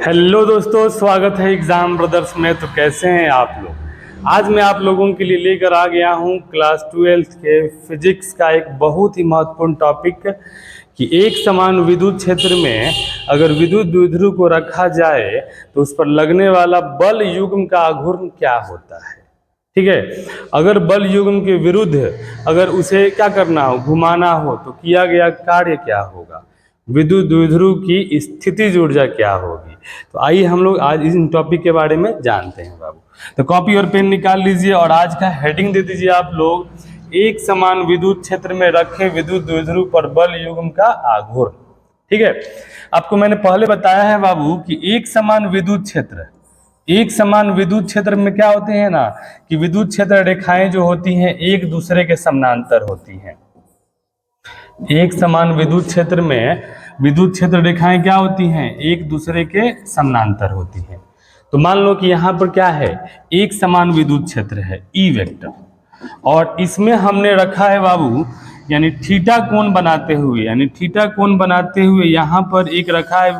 Hello दोस्तों, स्वागत है एग्जाम ब्रदर्स में। तो कैसे हैं आप लोग। आज मैं आप लोगों के लिए लेकर आ गया हूं क्लास 12th के फिजिक्स का एक बहुत ही महत्वपूर्ण टॉपिक कि एक समान विद्युत क्षेत्र में अगर विद्युत द्विध्रुव को रखा जाए तो उस पर लगने वाला बल युग्म का आघूर्ण क्या होता है। ठीक है, अगर बल युग्म के विरुद्ध अगर उसे क्या करना हो, घुमाना हो, तो किया गया कार्य क्या होगा, विद्युत द्विध्रुव की स्थितिज ऊर्जा क्या होगी। तो आइए हम लोग आज इस टॉपिक के बारे में जानते हैं बाबू। तो कॉपी और पेन निकाल लीजिए और आज का हेडिंग दे दीजिए आप लोग, एक समान विद्युत क्षेत्र में रखे विद्युत द्विध्रुव पर बल युग्म का आघूर्ण। ठीक है, आपको मैंने पहले बताया है बाबू कि एक समान विद्युत क्षेत्र में क्या होते हैं ना कि विद्युत क्षेत्र रेखाएं जो होती हैं एक दूसरे के समानांतर होती हैं। एक समान विद्युत क्षेत्र में विद्युत क्षेत्र रेखाएं क्या होती हैं, एक दूसरे के समानांतर होती हैं। तो मान लो कि यहाँ पर क्या है, एक समान विद्युत क्षेत्र है ई वेक्टर, और इसमें हमने रखा है बाबू यानी थीटा कोण बनाते हुए, यहाँ पर एक रखा है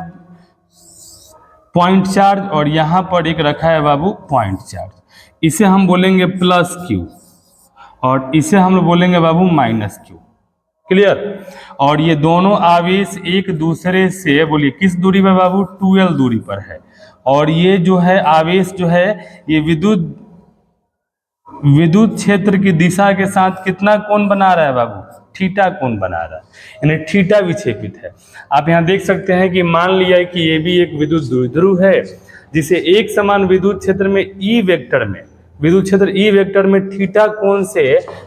पॉइंट चार्ज और यहाँ पर एक रखा है बाबू पॉइंट चार्ज। इसे हम बोलेंगे प्लस क्यू और इसे हम लोग बोलेंगे बाबू माइनस क्यू। क्लियर। और ये दोनों आवेश एक दूसरे से बोलिए किस दूरी पर बाबू, 2l दूरी पर है। और ये जो है आवेश जो है ये विद्युत क्षेत्र की दिशा के साथ कितना कोण बना रहा है बाबू, थीटा कोण बना रहा है, यानी थीटा विक्षेपित है। आप यहाँ देख सकते हैं कि मान लिया कि ये भी एक विद्युत द्विध्रुव है जिसे एक समान विद्युत क्षेत्र में विद्युत क्षेत्र ई वेक्टर में थीटा कोण से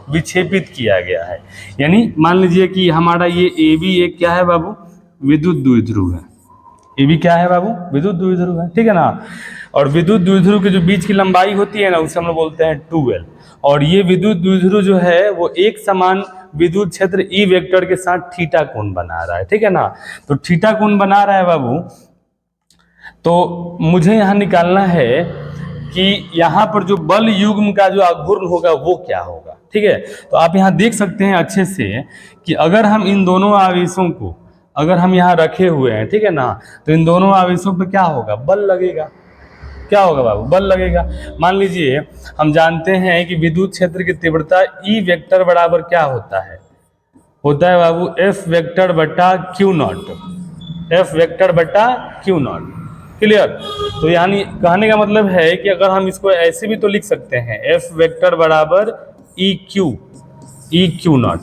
विक्षेपित किया गया है। यानी मान लीजिए कि हमारा ये ए बी एक क्या है बाबू, विद्युत द्विध्रुव है। ए बी क्या है बाबू, विद्युत द्विध्रुव है। ठीक है ना। और विद्युत द्विध्रुव के जो बीच की लंबाई होती है ना उसे हम लोग बोलते हैं 2l। और ये विद्युत द्विध्रुव जो है वो एक समान विद्युत क्षेत्र ई वेक्टर के साथ थीटा कोण बना रहा है। ठीक है ना। तो थीटा कोण बना रहा है बाबू, तो मुझे यहाँ निकालना है कि यहाँ पर जो बल युग्म का जो आघूर्ण होगा वो क्या होगा। ठीक है, तो आप यहाँ देख सकते हैं अच्छे से कि अगर हम इन दोनों आवेशों को अगर हम यहाँ रखे हुए हैं, ठीक है ना, तो इन दोनों आवेशों पे क्या होगा, बल लगेगा। क्या होगा बाबू, बल लगेगा। मान लीजिए हम जानते हैं कि विद्युत क्षेत्र की तीव्रता ई वेक्टर बराबर क्या होता है बाबू, एफ वेक्टर बटा क्यू नॉट। क्लियर। तो यानी कहने का मतलब है कि अगर हम इसको ऐसे भी तो लिख सकते हैं, एफ वेक्टर बराबर ई क्यू नॉट।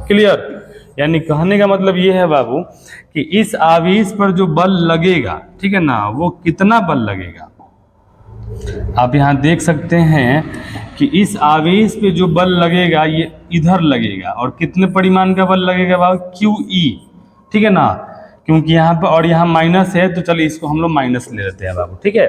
क्लियर। यानी कहने का मतलब ये है बाबू कि इस आवेश पर जो बल लगेगा, ठीक है ना, वो कितना बल लगेगा। आप यहाँ देख सकते हैं कि इस आवेश पे जो बल लगेगा ये इधर लगेगा और कितने परिमाण का बल लगेगा बाबू, क्यू ई। ठीक है ना, क्योंकि यहाँ पर और यहाँ माइनस है तो चलिए इसको हम लोग माइनस ले लेते हैं बाबू। ठीक है,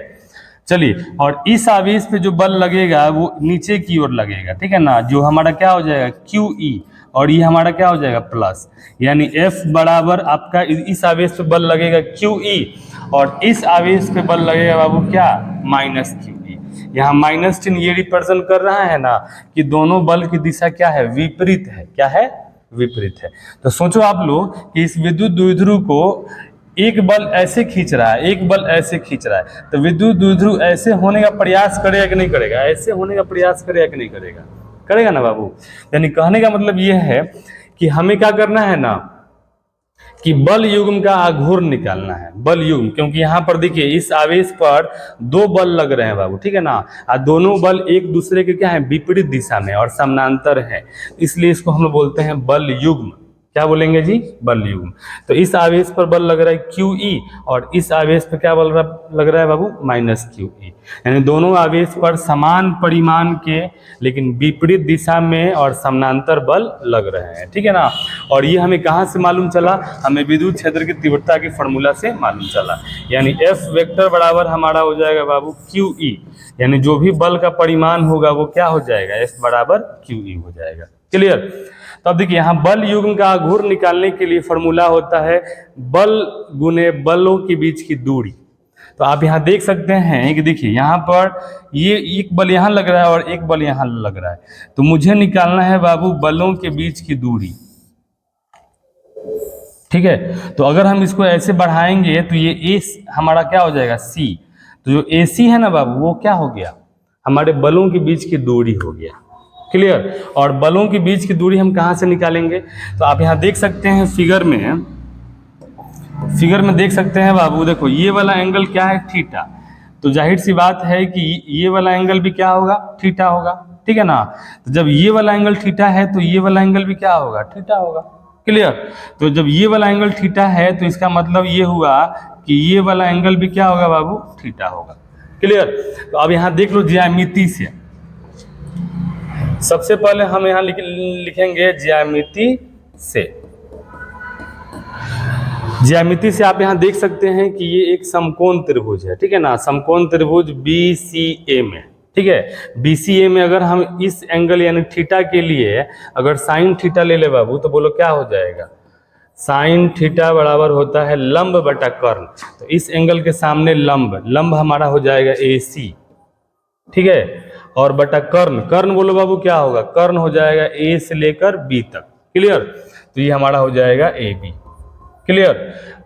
चलिए। और इस आवेश पे जो बल लगेगा वो नीचे की ओर लगेगा। ठीक है ना, जो हमारा क्या हो जाएगा, क्यू ई, और ये हमारा क्या हो जाएगा, प्लस। यानी F बराबर आपका इस आवेश पे बल लगेगा क्यू ई और इस आवेश पे बल लगेगा बाबू क्या, माइनस क्यू ई। यहाँ माइनस चिन्ह ये रिप्रेजेंट कर रहा है ना कि दोनों बल की दिशा क्या है, विपरीत है। क्या है, विपरीत है। तो सोचो आप लोग कि इस विद्युत द्विध्रुव को एक बल ऐसे खींच रहा है, एक बल ऐसे खींच रहा है, तो विद्युत द्विध्रुव ऐसे होने का प्रयास करेगा कि नहीं करेगा, ऐसे होने का प्रयास करेगा कि नहीं करेगा, करेगा ना बाबू। यानी कहने का मतलब यह है कि हमें क्या करना है ना कि बल युग्म का आघूर्ण निकालना है, बल युग्म। क्योंकि यहाँ पर देखिए इस आवेश पर दो बल लग रहे हैं बाबू, ठीक है ना, और दोनों बल एक दूसरे के क्या है, विपरीत दिशा में और समानांतर है, इसलिए इसको हम लोग बोलते हैं बल युग्म। क्या बोलेंगे जी, बल युग्म। तो इस आवेश पर बल लग रहा है क्यू ई और इस आवेश पर क्या बल लग रहा है बाबू, माइनस क्यू ई। यानी दोनों आवेश पर समान परिमाण के लेकिन विपरीत दिशा में और समानांतर बल लग रहे हैं। ठीक है ना। और ये हमें कहाँ से मालूम चला, हमें विद्युत क्षेत्र की तीव्रता की फॉर्मूला से मालूम चला। यानी एफ वेक्टर बराबर हमारा हो जाएगा बाबू क्यू ई, यानी जो भी बल का परिमाण होगा वो क्या हो जाएगा, एफ बराबर क्यू ई हो जाएगा। क्लियर। तो अब देखिए यहाँ बल युग्म का आघूर्ण निकालने के लिए फॉर्मूला होता है बल गुने बलों के बीच की दूरी। तो आप यहाँ देख सकते हैं कि देखिए यहाँ पर ये एक बल यहाँ लग रहा है और एक बल यहाँ लग रहा है, तो मुझे निकालना है बाबू बलों के बीच की दूरी। ठीक है। तो अगर हम इसको ऐसे बढ़ाएंगे तो ये ए हमारा क्या हो जाएगा, सी। तो जो ए सी है ना बाबू, वो क्या हो गया, हमारे बलों के बीच की दूरी हो गया। क्लियर। और बलों के बीच की दूरी हम कहाँ से निकालेंगे, तो आप यहाँ देख सकते हैं फिगर में देख सकते हैं बाबू, देखो ये वाला एंगल क्या है, थीटा। तो जाहिर सी बात है कि ये वाला एंगल भी क्या होगा, थीटा होगा। ठीक है ना। तो जब ये वाला एंगल थीटा है तो ये वाला एंगल भी क्या होगा, थीटा होगा। क्लियर। तो जब ये वाला एंगल थीटा है तो इसका मतलब ये हुआ कि ये वाला एंगल भी क्या होगा बाबू, थीटा होगा। क्लियर। तो अब यहाँ देख लो ज्यामिति से, सबसे पहले हम यहाँ लिखेंगे ज्यामिति से। ज्यामिति से आप यहाँ देख सकते हैं कि ये एक समकोण त्रिभुज है, ठीक है ना, समकोण त्रिभुज BCA में। ठीक है। BCA में अगर हम इस एंगल यानी थीटा के लिए अगर साइन थीटा ले ले बाबू, तो बोलो क्या हो जाएगा, साइन थीटा बराबर होता है लंब बटा कर्ण। तो इस एंगल के सामने लंब हमारा हो जाएगा AC। ठीक है। और बटा कर्ण बोलो बाबू क्या होगा, कर्ण हो जाएगा A से लेकर B तक। क्लियर। तो ये हमारा हो जाएगा AB। क्लियर।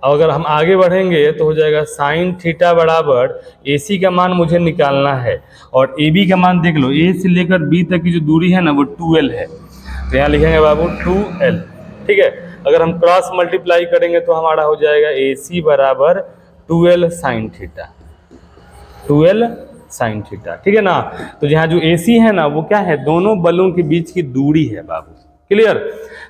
अगर हम आगे बढ़ेंगे तो हो जाएगा साइन थीटा बराबर AC का मान मुझे निकालना है और AB का मान देख लो, A से लेकर B तक की जो दूरी है ना वो 2L है। तो यहाँ लिखेंगे बाबू 2L। ठीक है। अगर हम क्रॉस मल्टीप्लाई करेंगे तो हमारा हो जाएगा AC बराबर 2L sine theta, 2L sine theta. ठीक है ना। तो यहाँ जो AC है ना वो क्या है, दोनों बलों के बीच की दूरी है बाबू। क्लियर।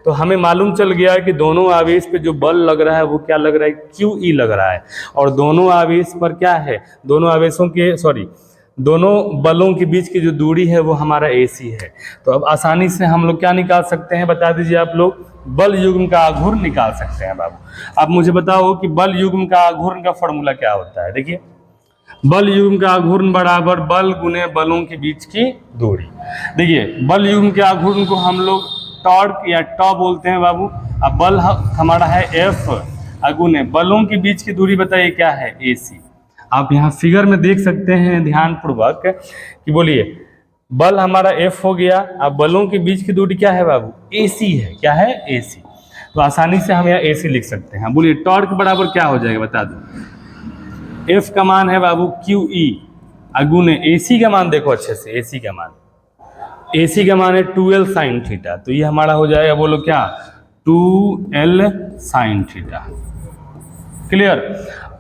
तो हमें मालूम चल गया कि दोनों आवेश पे जो बल लग रहा है वो क्या लग रहा है, QE लग रहा है। और दोनों आवेश पर क्या है, दोनों बलों के बीच की जो दूरी है वो हमारा AC है। तो अब आसानी से हम लोग क्या निकाल सकते हैं, बता दीजिए आप लोग, बल युग्म का आघूर्ण निकाल सकते हैं बाबू। अब मुझे बताओ कि बल युग्म का आघूर्ण का फॉर्मूला क्या होता है। देखिए, बल युग्म का आघूर्ण बराबर बल गुने बलों के बीच की दूरी। देखिए, बल युग्म के आघूर्ण को हम लोग टॉर्क या टॉ बोलते हैं बाबू। अब बल हमारा है F, अगुने बलों के बीच की दूरी बताइए क्या है, AC। आप यहाँ फिगर में देख सकते हैं ध्यान पूर्वक कि बोलिए, बल हमारा F हो गया, अब बलों के बीच की दूरी क्या है बाबू, AC है। क्या है, AC। तो आसानी से हम यहाँ AC लिख सकते हैं। बोलिए टॉर्क बराबर क्या हो जाएगा, बता दो। F का मान है बाबू QE, अगुने AC का मान देखो अच्छे से, AC का मान है 2L साइन थीटा। तो ये हमारा हो जाएगा, बोलो क्या, 2L साइन थीटा। क्लियर।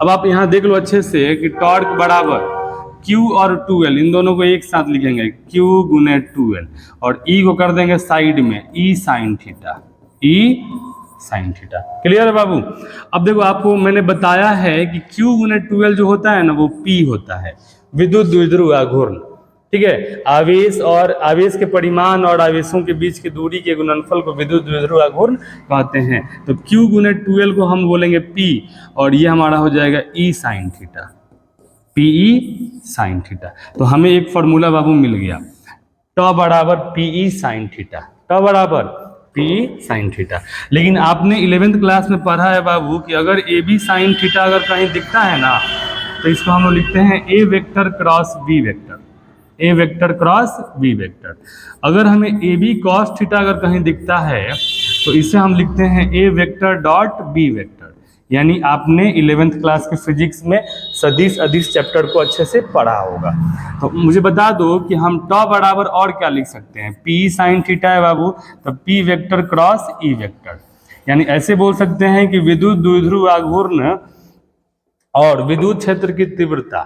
अब आप यहाँ देख लो अच्छे से कि टॉर्क बराबर Q और 2L, इन दोनों को एक साथ लिखेंगे, Q गुने 2L, और E को कर देंगे साइड में, E sine theta, E sine theta. Clear है बाबू। अब देखो, आपको मैंने बताया है कि Q गुने 2L जो होता है ना वो P होता है, विद्युत द्विध्रुव आघूर्ण। ठीक है। आवेश के परिमाण और आवेशों के बीच की दूरी के गुणनफल को विद्युत द्विध्रुव आघूर्ण कहते हैं। तो Q गुने 2L को हम बोलेंगे P, और ये हमारा हो जाएगा E sine theta, PE sine theta. तो हमें एक फॉर्मूला बाबू मिल गया, टॉ बराबर PE साइन थीटा, टॉ बराबर PE साइन थीटा। लेकिन आपने 11th क्लास में पढ़ा है बाबू कि अगर AB साइन थीटा अगर कहीं दिखता है ना, तो इसको हम लोग लिखते हैं A vector cross B vector, A vector cross B vector. अगर हमें AB कॉस थीटा अगर कहीं दिखता है तो इसे हम लिखते हैं A vector dot B vector. यानी आपने 11th क्लास के फिजिक्स में सदिश अदिश चैप्टर को अच्छे से पढ़ा होगा। तो मुझे बता दो कि हम टॉ बराबर और क्या लिख सकते हैं, P साइन थीटा है बाबू, तो P vector cross E vector. यानी ऐसे बोल सकते हैं कि विद्युत द्विध्रुव आघूर्ण और विद्युत क्षेत्र की तीव्रता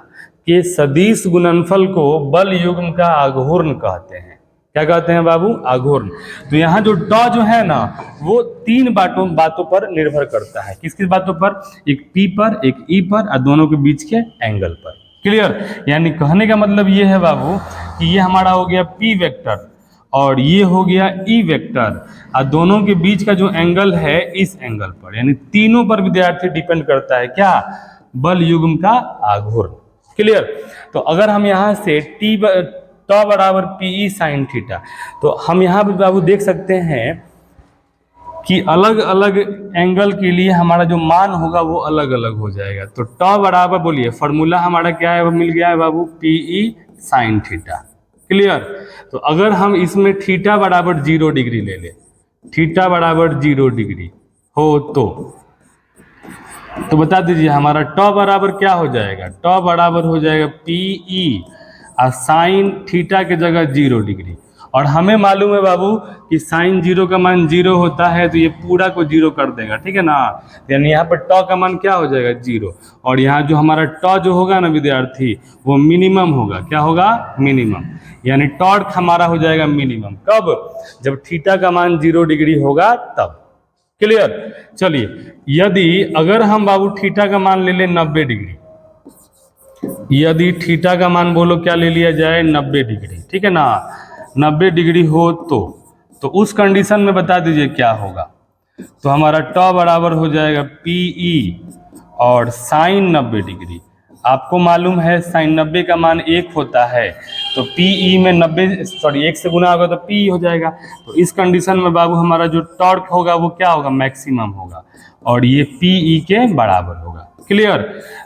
के सदिश गुणनफल को बल युग्म का आघूर्ण कहते हैं। क्या कहते हैं बाबू, आघूर्ण। तो यहाँ जो टॉ जो है ना वो 3 बातों पर निर्भर करता है। किस किस बातों पर, एक P पर, एक E पर, और दोनों के बीच के एंगल पर। क्लियर। यानी कहने का मतलब ये है बाबू कि ये हमारा हो गया P वेक्टर और ये हो गया E वेक्टर, और दोनों के बीच का जो एंगल है इस एंगल पर, यानी तीनों पर विद्यार्थी डिपेंड करता है क्या, बल युग्म का आघूर्ण। क्लियर। तो अगर हम यहाँ से टॉ बराबर PE साइन थीटा, तो हम यहाँ पे बाबू देख सकते हैं कि अलग अलग एंगल के लिए हमारा जो मान होगा वो अलग अलग हो जाएगा। तो टॉ बराबर, बोलिए फॉर्मूला हमारा क्या है, वो मिल गया है बाबू PE साइन थीटा। क्लियर। तो अगर हम इसमें थीटा बराबर 0 डिग्री ले ले, थीटा बराबर 0 डिग्री हो तो तो बता दीजिए हमारा टॉ बराबर क्या हो जाएगा, टॉ बराबर हो जाएगा PE और साइन थीटा के जगह 0 डिग्री। और हमें मालूम है बाबू कि साइन 0 का मान 0 होता है, तो ये पूरा को 0 कर देगा, ठीक है ना। यानी यहाँ पर टॉ का मान क्या हो जाएगा 0। और यहाँ जो हमारा टॉ जो होगा ना विद्यार्थी, वो मिनिमम होगा। क्या होगा, मिनिमम। यानी टॉर्क हमारा हो जाएगा मिनिमम कब, जब थीटा का मान 0 डिग्री होगा तब। क्लियर। चलिए, यदि अगर हम बाबू थीटा का मान ले लें 90 डिग्री, यदि थीटा का मान बोलो क्या ले लिया जाए 90 डिग्री, ठीक है ना, 90 डिग्री हो तो उस कंडीशन में बता दीजिए क्या होगा। तो हमारा टॉ बराबर हो जाएगा PE और साइन 90 डिग्री। आपको मालूम है साइन 90 का मान 1 होता है, तो PE में 1 से गुना होगा तो PE हो जाएगा। तो इस कंडीशन में बाबू हमारा जो टॉर्क होगा वो क्या होगा, मैक्सिमम होगा, और ये PE के बराबर होगा। क्लियर।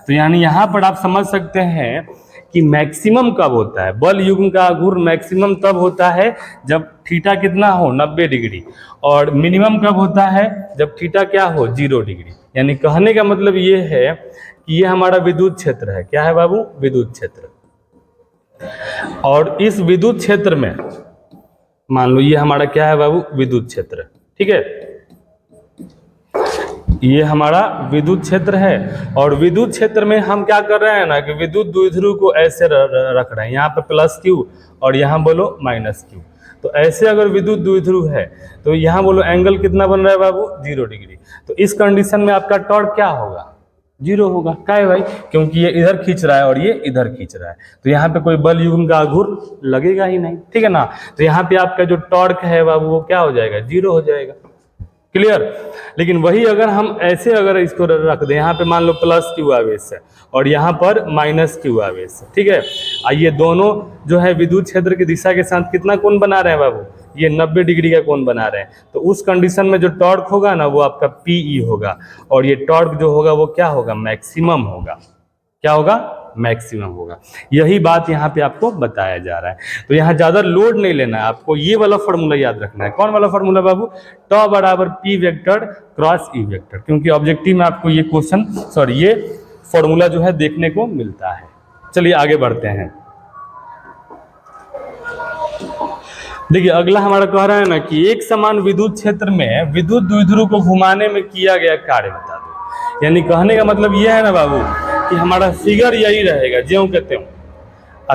तो यानी यहाँ पर आप समझ सकते हैं कि मैक्सिमम कब होता है, बल युग्म का आघूर्ण मैक्सिमम तब होता है जब थीटा कितना हो 90 डिग्री, और मिनिमम कब होता है जब थीटा क्या हो 0 डिग्री। यानी कहने का मतलब ये है कि ये हमारा विद्युत क्षेत्र है। क्या है बाबू, विद्युत क्षेत्र। और इस विद्युत क्षेत्र में मान लो ये हमारा क्या है बाबू, विद्युत क्षेत्र, ठीक है। ये हमारा विद्युत क्षेत्र है, और विद्युत क्षेत्र में हम क्या कर रहे हैं ना कि विद्युत द्विध्रुव को ऐसे रख रहे हैं, यहाँ पे +Q और यहाँ बोलो -Q। तो ऐसे अगर विद्युत द्विध्रुव है तो यहाँ बोलो एंगल कितना बन रहा है बाबू, 0 डिग्री। तो इस कंडीशन में आपका टॉर्क क्या होगा, 0 होगा। क्या है भाई, क्योंकि ये इधर खींच रहा है और ये इधर खींच रहा है, तो यहाँ पे कोई बल युग्म का आघूर्ण लगेगा ही नहीं, ठीक है ना। तो यहाँ पे आपका जो टॉर्क है बाबू वो क्या हो जाएगा, 0 हो जाएगा। क्लियर। लेकिन वही अगर हम ऐसे अगर इसको रख दें, यहाँ पे मान लो +Q आवेश है और यहाँ पर -Q आवेश है, ठीक है। ये दोनों जो है विद्युत क्षेत्र की दिशा के साथ कितना कोण बना रहे हैं बाबू, ये 90 डिग्री का कोण बना रहे हैं। तो उस कंडीशन में जो टॉर्क होगा ना वो आपका PE होगा, और ये टॉर्क जो होगा वो क्या होगा, मैक्सिमम होगा। क्या होगा, मैक्सिमम होगा। यही बात यहाँ पे आपको बताया जा रहा है। तो यहाँ ज्यादा लोड नहीं लेना है, आपको ये वाला फॉर्मूला याद रखना है। कौन वाला फॉर्मूला बाबू, टॉ बराबर P vector cross E vector, क्योंकि ऑब्जेक्टिव में आपको ये क्वेश्चन ये फॉर्मूला जो है देखने को मिलता है। चलिए आगे बढ़ते हैं। देखिए अगला हमारा कह रहा है ना कि एक समान विद्युत क्षेत्र में विद्युत द्विध्रुव को घुमाने में किया गया कार्य बता दो। यानी कहने का मतलब यह है ना बाबू कि हमारा फिगर यही रहेगा ज्यों के त्यों।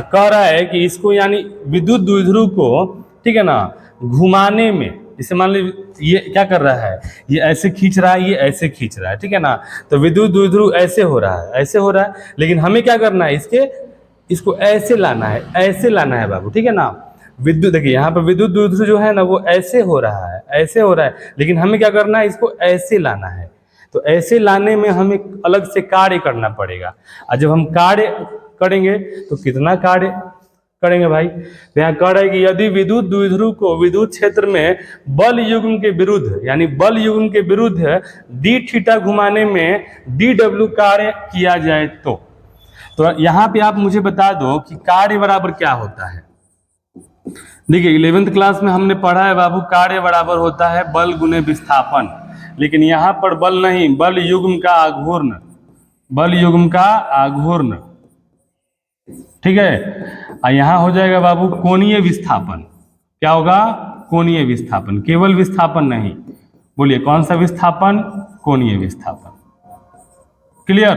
कह रहा है कि इसको यानी विद्युत द्विध्रुव को, ठीक है ना, घुमाने में, जैसे मान लीजिए ये क्या कर रहा है, ये ऐसे खींच रहा है, ये ऐसे खींच रहा है, ठीक है ना। तो विद्युत द्विध्रुव ऐसे हो रहा है, ऐसे हो रहा है, लेकिन हमें क्या करना है, इसको ऐसे लाना है, ऐसे लाना है बाबू, ठीक है ना। विद्युत देखिए यहाँ पर विद्युत द्विध्रुव जो है ना वो ऐसे हो रहा है, ऐसे हो रहा है, लेकिन हमें क्या करना है, इसको ऐसे लाना है। तो ऐसे लाने में हमें अलग से कार्य करना पड़ेगा, और जब हम कार्य करेंगे तो कितना कार्य करेंगे भाई। तो यहाँ कह रहा है कि यदि विद्युत द्विध्रुव को विद्युत क्षेत्र में बल युग्म के विरुद्ध, यानी बल युग्म के विरुद्ध d थीटा घुमाने में dw कार्य किया जाए तो यहाँ पे आप मुझे बता दो कि कार्य बराबर क्या होता है। देखिए 11th क्लास में हमने पढ़ा है बाबू, कार्य बराबर होता है बल गुने विस्थापन, लेकिन यहाँ पर बल नहीं, बल युग्म का आघूर्ण, बल युग्म का आघूर्ण, ठीक है। और यहाँ हो जाएगा बाबू कोणीय विस्थापन। क्या होगा, कोणीय विस्थापन, केवल विस्थापन नहीं। बोलिए कौन सा विस्थापन, कोणीय विस्थापन। क्लियर।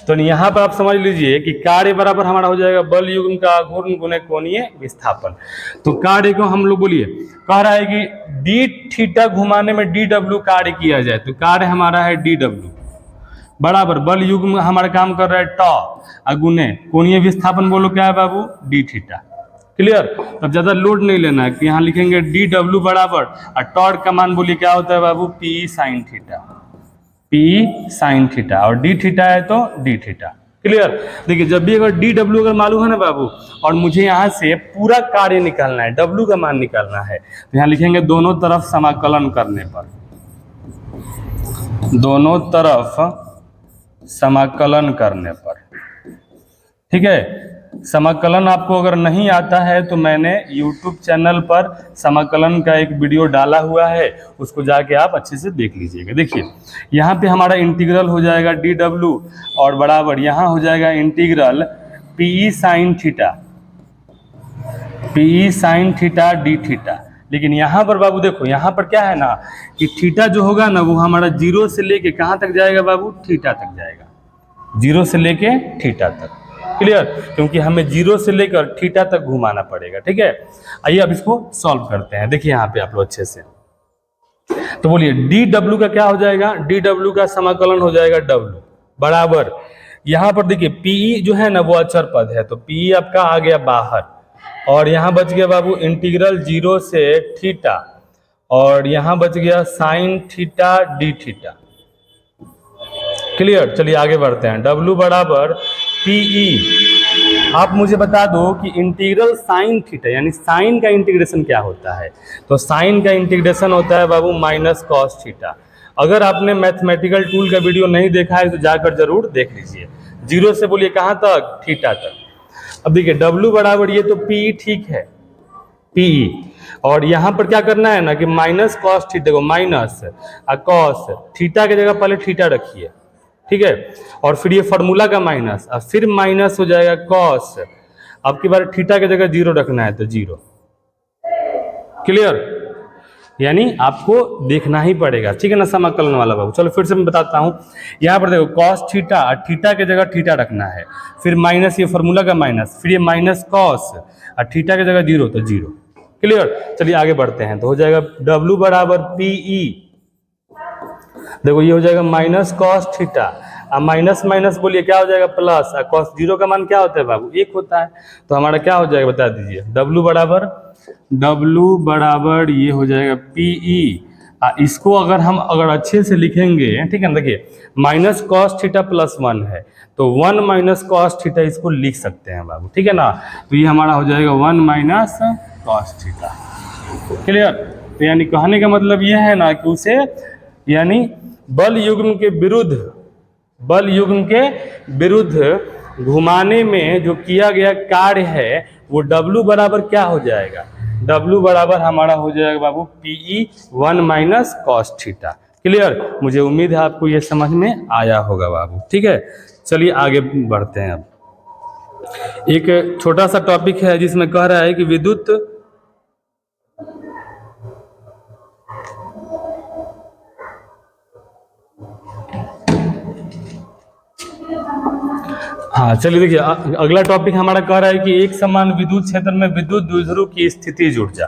तो यहाँ पर आप समझ लीजिए कि कार्य बराबर हमारा हो जाएगा बल युग्म का आघूर्ण गुने कोणीय विस्थापन। तो कार्य को हम लोग बोलिए, कह रहा है कि d थीटा घुमाने में dw कार्य किया जाए, तो कार्य हमारा है dw बराबर बल युग्म हमारा काम कर रहा है टॉ गुने कोणीय विस्थापन, बोलो क्या है बाबू, d थीटा। क्लियर। अब ज्यादा लोड नहीं लेना है कि यहाँ लिखेंगे dw बराबर, और टॉर्क का मान बोलिए क्या होता है बाबू, P sine theta, P sine theta, और d थीटा है तो d थीटा। क्लियर। देखिए जब भी अगर dw अगर मालूम है ना बाबू, और मुझे यहाँ से पूरा कार्य निकालना है, w का मान निकालना है, तो यहाँ लिखेंगे दोनों तरफ समाकलन करने पर, दोनों तरफ समाकलन करने पर, ठीक है। समाकलन आपको अगर नहीं आता है तो मैंने YouTube चैनल पर समाकलन का एक वीडियो डाला हुआ है, उसको जाके आप अच्छे से देख लीजिएगा। देखिए यहाँ पे हमारा इंटीग्रल हो जाएगा dw और बराबर यहाँ हो जाएगा integral PE sine theta, PE sine theta D theta. लेकिन यहाँ पर बाबू देखो, यहाँ पर क्या है ना कि थीटा जो होगा ना वो हमारा 0 से लेके कहाँ तक जाएगा बाबू, थीटा तक जाएगा, 0 से लेके थीटा तक। क्लियर? क्योंकि हमें 0 से लेकर थीटा तक घुमाना पड़ेगा। ठीक है, आइए अब इसको सॉल्व करते हैं। देखिए यहाँ पे आप लोग अच्छे से, तो बोलिए dw का क्या हो जाएगा, dw का समाकलन हो जाएगा w बराबर, यहाँ पर देखिए PE जो है ना वो अचर पद है, तो PE आपका आ गया बाहर, और यहाँ बच गया बाबू इंटीग्रल 0 से थीटा, और यहाँ बच गया sine theta D theta. Clear? चलिए आगे बढ़ते हैं। W बराबर PE, आप मुझे बता दो कि इंटीग्रल साइन थीटा यानी साइन का इंटीग्रेशन क्या होता है, तो साइन का इंटीग्रेशन होता है बाबू माइनस कॉस थीटा। अगर आपने मैथमेटिकल टूल का वीडियो नहीं देखा है तो जाकर जरूर देख लीजिए। 0 से बोलिए कहाँ तक, थीटा तक। अब देखिए W बराबर ये तो PE ठीक है, PE, और यहाँ पर क्या करना है ना कि माइनस कॉस थीटा को माइनस कॉस थीटा की जगह पहले थीटा रखिए, ठीक है, और फिर ये फार्मूला का माइनस, और फिर माइनस हो जाएगा कॉस, अब की बार थीटा की जगह 0 रखना है तो 0। क्लियर? यानी आपको देखना ही पड़ेगा, ठीक है ना समाकलन वाला बाबू। चलो फिर से मैं बताता हूँ, यहाँ पर देखो कॉस थीटा, थीटा की जगह थीटा रखना है, फिर माइनस ये फार्मूला का माइनस, फिर ये माइनस कॉस, और थीटा की जगह 0 तो 0। क्लियर? चलिए आगे बढ़ते हैं, तो हो जाएगा W बराबर PE, देखो ये हो जाएगा माइनस कॉस थीटा, अब माइनस माइनस बोलिए क्या हो जाएगा प्लस, और कॉस 0 का मान क्या होता है बाबू, 1 होता है, तो हमारा क्या हो जाएगा बता दीजिए। W बराबर ये हो जाएगा PE, इसको अगर अच्छे से लिखेंगे, ठीक है ना, देखिए माइनस कॉस थीटा प्लस 1 है, तो 1 माइनस कॉस थीटा इसको लिख सकते हैं बाबू, ठीक है ना, तो ये हमारा हो जाएगा 1 माइनस कॉस थीटा। क्लियर? तो यानी कहने का मतलब ये है ना कि उसे यानी बल युग्म के विरुद्ध घुमाने में जो किया गया कार्य है वो W बराबर क्या हो जाएगा, W बराबर हमारा हो जाएगा बाबू PE 1 minus cos theta. Clear? मुझे उम्मीद है आपको ये समझ में आया होगा बाबू, ठीक है। चलिए आगे बढ़ते हैं। अब एक छोटा सा टॉपिक है जिसमें कह रहा है कि विद्युत हाँ चलिए देखिए अगला टॉपिक हमारा कह रहा है कि एक समान विद्युत क्षेत्र में विद्युत द्विध्रुव की स्थितिज ऊर्जा।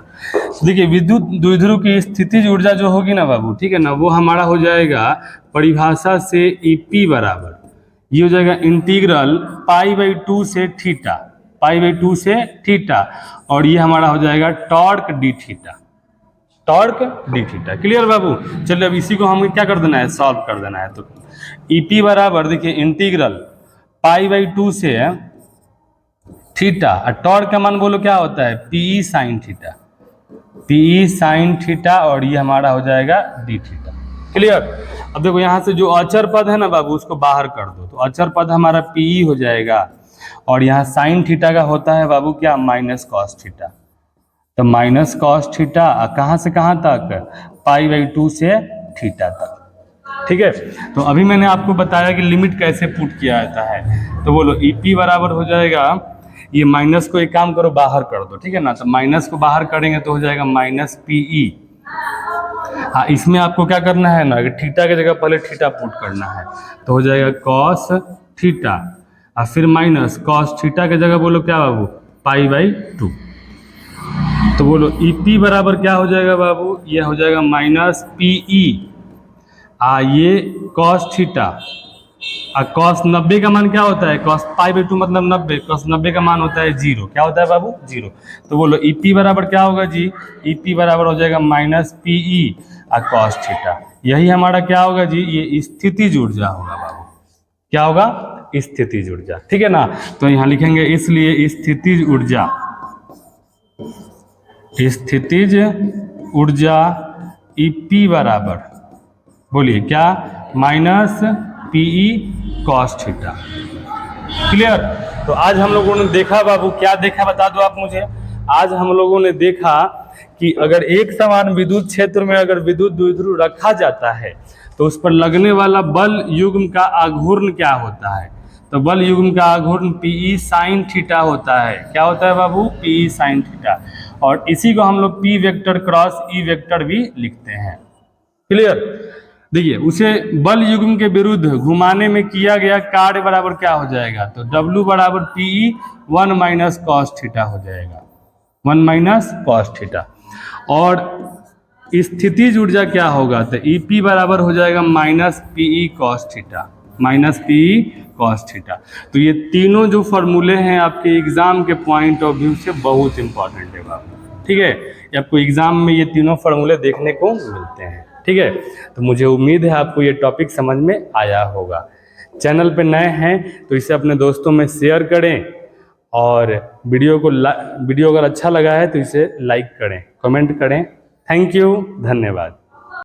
देखिए विद्युत द्विध्रुव की स्थितिज ऊर्जा जो होगी ना बाबू, ठीक है ना, वो हमारा हो जाएगा परिभाषा से EP बराबर ये हो जाएगा इंटीग्रल π/2 से थीटा, π/2 से थीटा, और ये हमारा हो जाएगा torque D theta, torque D theta. Clear बाबू? चलिए अब इसी को हमें क्या कर देना है, सॉल्व कर देना है। तो EP बराबर देखिए इंटीग्रल π/2 से थीटा, और टॉर्क का मान बोलो क्या होता है, PE sine theta, PE sine theta, और ये हमारा हो जाएगा डी थीटा। क्लियर? अब देखो यहाँ से जो अचर पद है ना बाबू उसको बाहर कर दो, तो अचर पद हमारा PE हो जाएगा, और यहाँ साइन थीटा का होता है बाबू क्या, माइनस कॉस थीटा, तो माइनस कॉस थीटा कहाँ से कहाँ तक, π/2 से थीटा तक। ठीक है, तो अभी मैंने आपको बताया कि लिमिट कैसे पुट किया जाता है। तो बोलो EP बराबर हो जाएगा, ये माइनस को एक काम करो बाहर कर दो, ठीक है ना, तो माइनस को बाहर करेंगे तो हो जाएगा माइनस PE। हाँ इसमें आपको क्या करना है ना कि थीटा की जगह पहले थीटा पुट करना है, तो हो जाएगा कॉस थीटा, और फिर माइनस कॉस थीटा की जगह बोलो क्या बाबू, π/2। तो बोलो EP बराबर क्या हो जाएगा बाबू, ये हो जाएगा माइनस PE, ये कॉस थीटा, कॉस 90 का मान क्या होता है, कॉस π/2 मतलब 90, कॉस 90 का मान होता है 0। क्या होता है बाबू, 0। तो बोलो EP बराबर क्या होगा जी, EP बराबर हो जाएगा माइनस PE कॉस थीटा। यही हमारा क्या होगा जी, ये स्थितिज ऊर्जा होगा बाबू। क्या होगा, स्थितिज ऊर्जा, ठीक है ना। तो यहाँ लिखेंगे इसलिए स्थितिज ऊर्जा EP बराबर बोलिए क्या, minus PE cos theta. Clear? तो आज हम लोगों ने देखा बाबू, क्या देखा बता दो आप मुझे। आज हम लोगों ने देखा कि अगर एक समान विद्युत क्षेत्र में अगर विद्युत द्विध्रुव रखा जाता है तो उस पर लगने वाला बल युग्म का आघूर्ण क्या होता है। तो बल युग्म का आघूर्ण पीई साइन थीटा होता है। क्या होता है बाबू? PE sine theta. और इसी को हम लोग P vector cross E vector भी लिखते हैं। क्लियर? देखिए, उसे बल युग्म के विरुद्ध घुमाने में किया गया कार्य बराबर क्या हो जाएगा? तो W बराबर पीई 1 माइनस कॉस थीटा हो जाएगा, 1 माइनस कॉस थीटा। और स्थितिज ऊर्जा क्या होगा? तो EP बराबर हो जाएगा minus PE cos theta, minus PE cos theta. तो ये तीनों जो फॉर्मूले हैं आपके एग्जाम के पॉइंट ऑफ व्यू से बहुत इंपॉर्टेंट है बाबू। ठीक है, आपको एग्जाम में ये तीनों फॉर्मूले देखने को मिलते हैं। ठीक है, तो मुझे उम्मीद है आपको ये टॉपिक समझ में आया होगा। चैनल पे नए हैं तो इसे अपने दोस्तों में शेयर करें, और वीडियो अगर अच्छा लगा है तो इसे लाइक करें, कमेंट करें। थैंक यू, धन्यवाद।